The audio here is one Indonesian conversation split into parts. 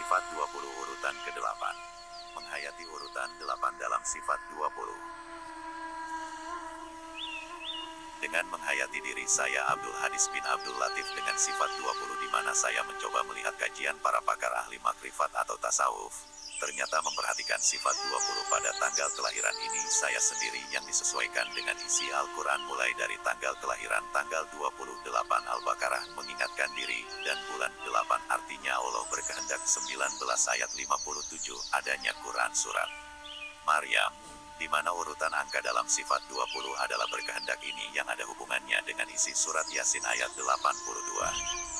Sifat 20 urutan ke-8. Menghayati urutan 8 dalam sifat 20. Dengan menghayati diri saya Abdul Hadis bin Abdul Latif dengan sifat 20 di mana saya mencoba melihat kajian para pakar ahli makrifat atau tasawuf. Ternyata memperhatikan sifat 20 pada tanggal kelahiran ini saya sendiri yang disesuaikan dengan isi Al-Quran mulai dari tanggal kelahiran tanggal 28 Al-Baqarah mengingatkan diri dan bulan 8 artinya Allah berkehendak 19 ayat 57 adanya Quran surat Maryam, di mana urutan angka dalam sifat 20 adalah berkehendak ini yang ada hubungannya dengan isi surat Yasin ayat 82.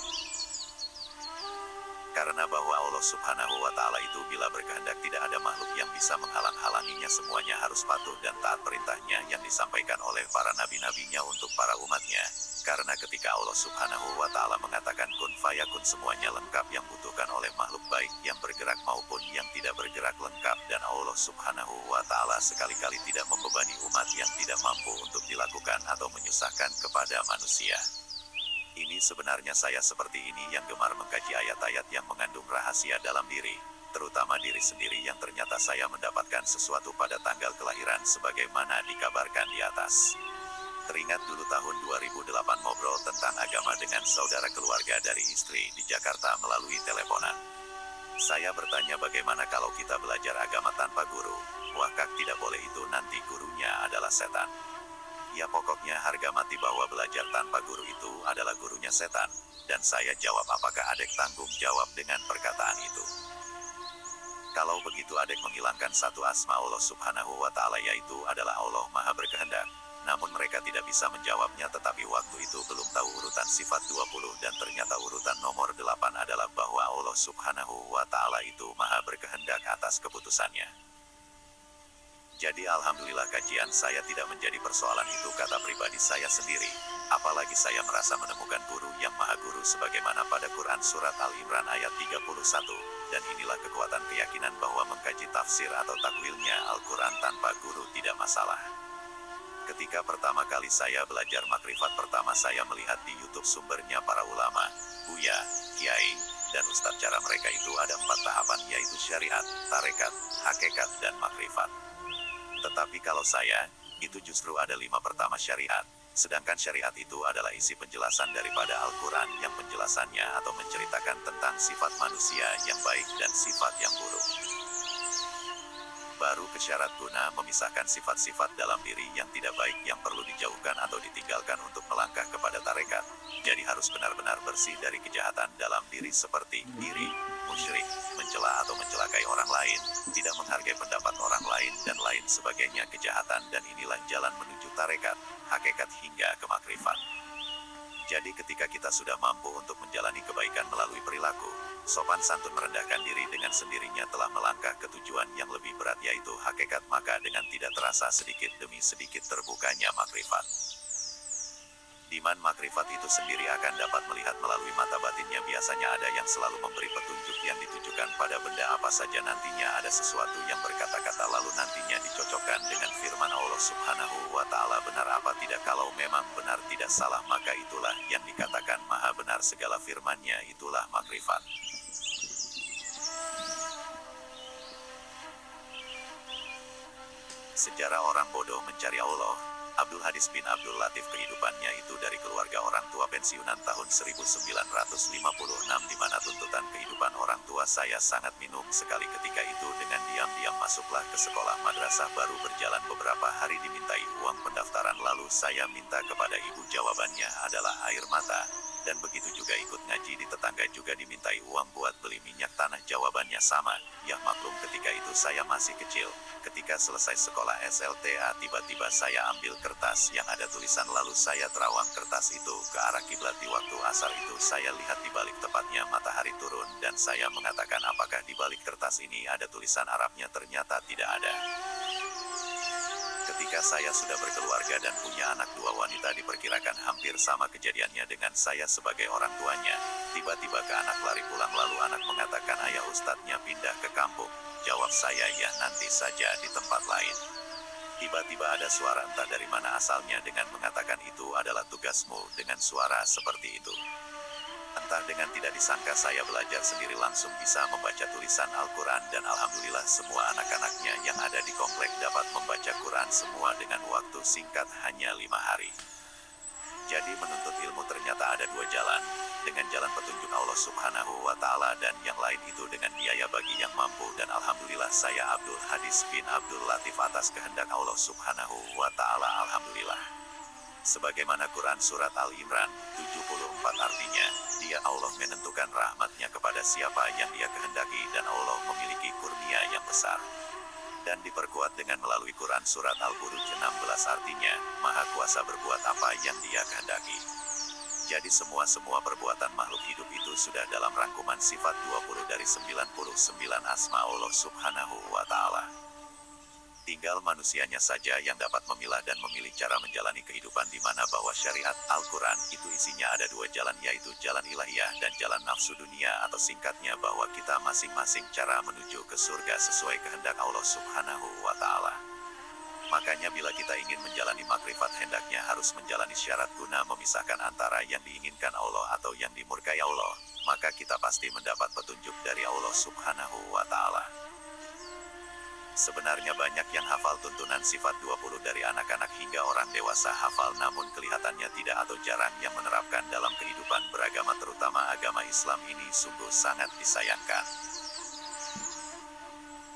Karena bahwa Allah subhanahu wa ta'ala itu bila berkehendak tidak ada makhluk yang bisa menghalang-halanginya, semuanya harus patuh dan taat perintahnya yang disampaikan oleh para nabi-nabinya untuk para umatnya. Karena ketika Allah subhanahu wa ta'ala mengatakan kun fayakun, semuanya lengkap yang butuhkan oleh makhluk baik yang bergerak maupun yang tidak bergerak lengkap, dan Allah subhanahu wa ta'ala sekali-kali tidak membebani umat yang tidak mampu untuk dilakukan atau menyusahkan kepada manusia. Ini sebenarnya saya seperti ini yang gemar mengkaji ayat-ayat yang mengandung rahasia dalam diri, terutama diri sendiri yang ternyata saya mendapatkan sesuatu pada tanggal kelahiran sebagaimana dikabarkan di atas. Teringat dulu tahun 2008 ngobrol tentang agama dengan saudara keluarga dari istri di Jakarta melalui teleponan. Saya bertanya bagaimana kalau kita belajar agama tanpa guru, wahkah tidak boleh itu nanti gurunya adalah setan? Ya pokoknya harga mati bahwa belajar tanpa guru itu adalah gurunya setan, dan saya jawab apakah adek tanggung jawab dengan perkataan itu. Kalau begitu adek menghilangkan satu asma Allah subhanahu wa ta'ala yaitu adalah Allah maha berkehendak. Namun mereka tidak bisa menjawabnya, tetapi waktu itu belum tahu urutan sifat 20 dan ternyata urutan nomor 8 adalah bahwa Allah subhanahu wa ta'ala itu maha berkehendak atas keputusannya. Jadi alhamdulillah kajian saya tidak menjadi persoalan itu kata pribadi saya sendiri. Apalagi saya merasa menemukan guru yang maha guru sebagaimana pada Quran surat Al-Imran ayat 31. Dan inilah kekuatan keyakinan bahwa mengkaji tafsir atau takwilnya Al-Quran tanpa guru tidak masalah. Ketika pertama kali saya belajar makrifat, pertama saya melihat di YouTube sumbernya para ulama, buya, kiai, dan ustadz. Cara mereka itu ada 4 tahapan yaitu syariat, tarekat, hakikat, dan makrifat. Tetapi kalau saya, itu justru ada 5 pertama syariat, sedangkan syariat itu adalah isi penjelasan daripada Al-Quran yang penjelasannya atau menceritakan tentang sifat manusia yang baik dan sifat yang buruk. Baru ke syarat guna memisahkan sifat-sifat dalam diri yang tidak baik yang perlu dijauhkan atau ditinggalkan untuk melangkah kepada tarekat. Jadi harus benar-benar bersih dari kejahatan dalam diri seperti iri, musyrik, mencela atau mencelakai orang lain, tidak menghargai pendapat orang lain dan lain sebagainya kejahatan, dan inilah jalan menuju tarekat, hakikat hingga ke makrifat. Jadi ketika kita sudah mampu untuk menjalani kebaikan melalui perilaku, sopan santun merendahkan diri dengan sendirinya telah melangkah ke tujuan yang lebih berat yaitu hakikat, maka dengan tidak terasa sedikit demi sedikit terbukanya makrifat. Diman makrifat itu sendiri akan dapat melihat melalui mata batinnya. Biasanya ada yang selalu memberi petunjuk yang ditujukan pada benda apa saja. Nantinya ada sesuatu yang berkata-kata lalu nantinya dicocokkan dengan firman Allah subhanahu wa ta'ala. Benar apa tidak? Kalau memang benar tidak salah, maka itulah yang dikatakan maha benar segala firmannya, itulah makrifat. Sejarah orang bodoh mencari Allah. Abdul Hadis bin Abdul Latif kehidupannya itu dari keluarga orang tua pensiunan tahun 1956, di mana tuntutan kehidupan orang tua saya sangat minum sekali ketika itu. Dengan diam-diam masuklah ke sekolah madrasah, baru berjalan beberapa hari dimintai uang pendaftaran, lalu saya minta kepada ibu, jawabannya adalah air mata. Dan begitu juga ikut ngaji di tetangga juga dimintai uang buat beli minyak tanah, jawabannya sama. Ya maklum ketika itu saya masih kecil. Ketika selesai sekolah SLTA tiba-tiba saya ambil kertas yang ada tulisan, lalu saya terawang kertas itu ke arah kiblat. Di waktu asar itu saya lihat di balik tepatnya matahari turun, dan saya mengatakan apakah di balik kertas ini ada tulisan Arabnya? Ternyata tidak ada. Ketika saya sudah berkeluarga dan punya anak 2 wanita, diperkirakan hampir sama kejadiannya dengan saya sebagai orang tuanya. Tiba-tiba ke anak lari pulang, lalu anak mengatakan, ayah ustadznya pindah ke kampung. Jawab saya, ya nanti saja di tempat lain. Tiba-tiba ada suara entah dari mana asalnya dengan mengatakan itu adalah tugasmu, dengan suara seperti itu. Entah dengan tidak disangka saya belajar sendiri langsung bisa membaca tulisan Al-Quran dan alhamdulillah semua anak-anaknya yang ada di komplek dapat membaca Quran semua dengan waktu singkat hanya 5 hari. Jadi menuntut ilmu ternyata ada dua jalan, dengan jalan petunjuk Allah Subhanahu wa Ta'ala dan yang lain itu dengan biaya bagi yang mampu dan alhamdulillah saya Abdul Hadis bin Abdul Latif atas kehendak Allah Subhanahu wa Ta'ala alhamdulillah. Sebagaimana Quran Surat Al-Imran 74 artinya, dia Allah menentukan rahmatnya kepada siapa yang dia kehendaki dan Allah memiliki kurnia yang besar. Dan diperkuat dengan melalui Quran Surat Al-Buruj 16 artinya, Maha Kuasa berbuat apa yang dia kehendaki. Jadi semua perbuatan makhluk hidup itu sudah dalam rangkuman sifat 20 dari 99 asma Allah Subhanahu wa Ta'ala. Tinggal manusianya saja yang dapat memilah dan memilih cara menjalani kehidupan di mana bahwa syariat Al-Quran itu isinya ada dua jalan yaitu jalan ilahiyah dan jalan nafsu dunia atau singkatnya bahwa kita masing-masing cara menuju ke surga sesuai kehendak Allah Subhanahu wa Ta'ala. Makanya bila kita ingin menjalani makrifat hendaknya harus menjalani syarat guna memisahkan antara yang diinginkan Allah atau yang dimurkai Allah, maka kita pasti mendapat petunjuk dari Allah Subhanahu wa Ta'ala. Sebenarnya banyak yang hafal tuntunan sifat 20 dari anak-anak hingga orang dewasa hafal namun kelihatannya tidak atau jarang yang menerapkan dalam kehidupan beragama terutama agama Islam ini sungguh sangat disayangkan.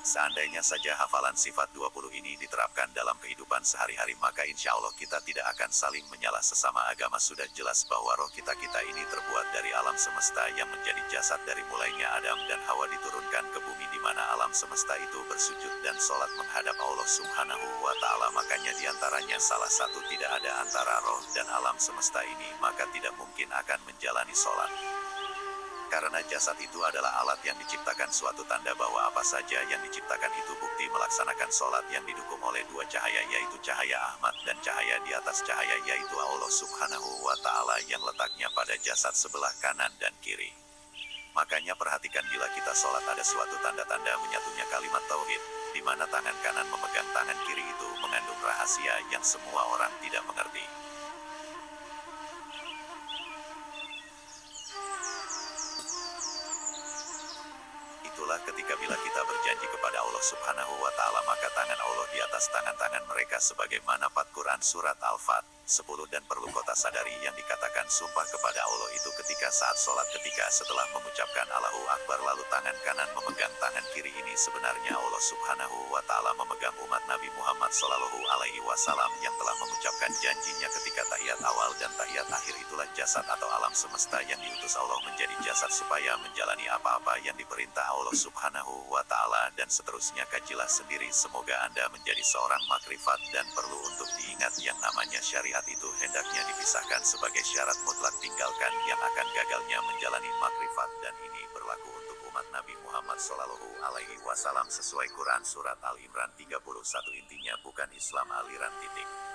Seandainya saja hafalan sifat 20 ini diterapkan dalam kehidupan sehari-hari maka insya Allah kita tidak akan saling menyalah sesama agama. Sudah jelas bahwa roh kita ini terbuat dari alam semesta yang menjadi jasad dari mulainya Adam dan Hawa diturunkan ke bumi di mana alam semesta itu bersujud dan sholat menghadap Allah Subhanahu wa Ta'ala. Makanya diantaranya salah satu tidak ada antara roh dan alam semesta ini maka tidak mungkin akan menjalani sholat. Karena jasad itu adalah alat yang diciptakan suatu tanda bahwa apa saja yang diciptakan itu bukti melaksanakan sholat yang didukung oleh dua cahaya yaitu cahaya Ahmad dan cahaya di atas cahaya yaitu Allah Subhanahu wa Ta'ala yang letaknya pada jasad sebelah kanan dan kiri. Makanya perhatikan bila kita sholat ada suatu tanda-tanda menyatunya kalimat tauhid, di mana tangan kanan memegang tangan kiri itu mengandung rahasia yang semua orang tidak mengerti. Itulah ketika bila kita berjanji kepada Allah Subhanahu wa Ta'ala maka tangan Allah di atas tangan-tangan mereka sebagaimana Quran Surat Al-Fat 10 dan perlu kota sadari yang dikatakan sumpah kepada Allah itu ketika saat sholat ketika setelah mengucapkan Allahu Akbar lalu tangan kanan memegang tangan kiri ini sebenarnya Allah Subhanahu wa Ta'ala memegang umat Nabi Muhammad Sallallahu Alaihi Wasallam yang telah mengucapkan janjinya ketika tahiyat awal dan tahiyat akhir itulah jasad atau alam semesta yang diutus Allah menjadi jasad supaya menjalani apa-apa yang diperintah Allah Subhanahu wa Ta'ala dan seterusnya. Kajilah sendiri semoga Anda menjadi seorang makrifat dan perlu untuk diingat yang namanya syariat itu hendaknya dipisahkan sebagai syarat mutlak tinggalkan yang akan gagalnya menjalani makrifat dan ini berlaku untuk umat Nabi Muhammad Sallallahu Alaihi Wasallam sesuai Quran Surat Al-Imran 31 intinya bukan Islam aliran titik.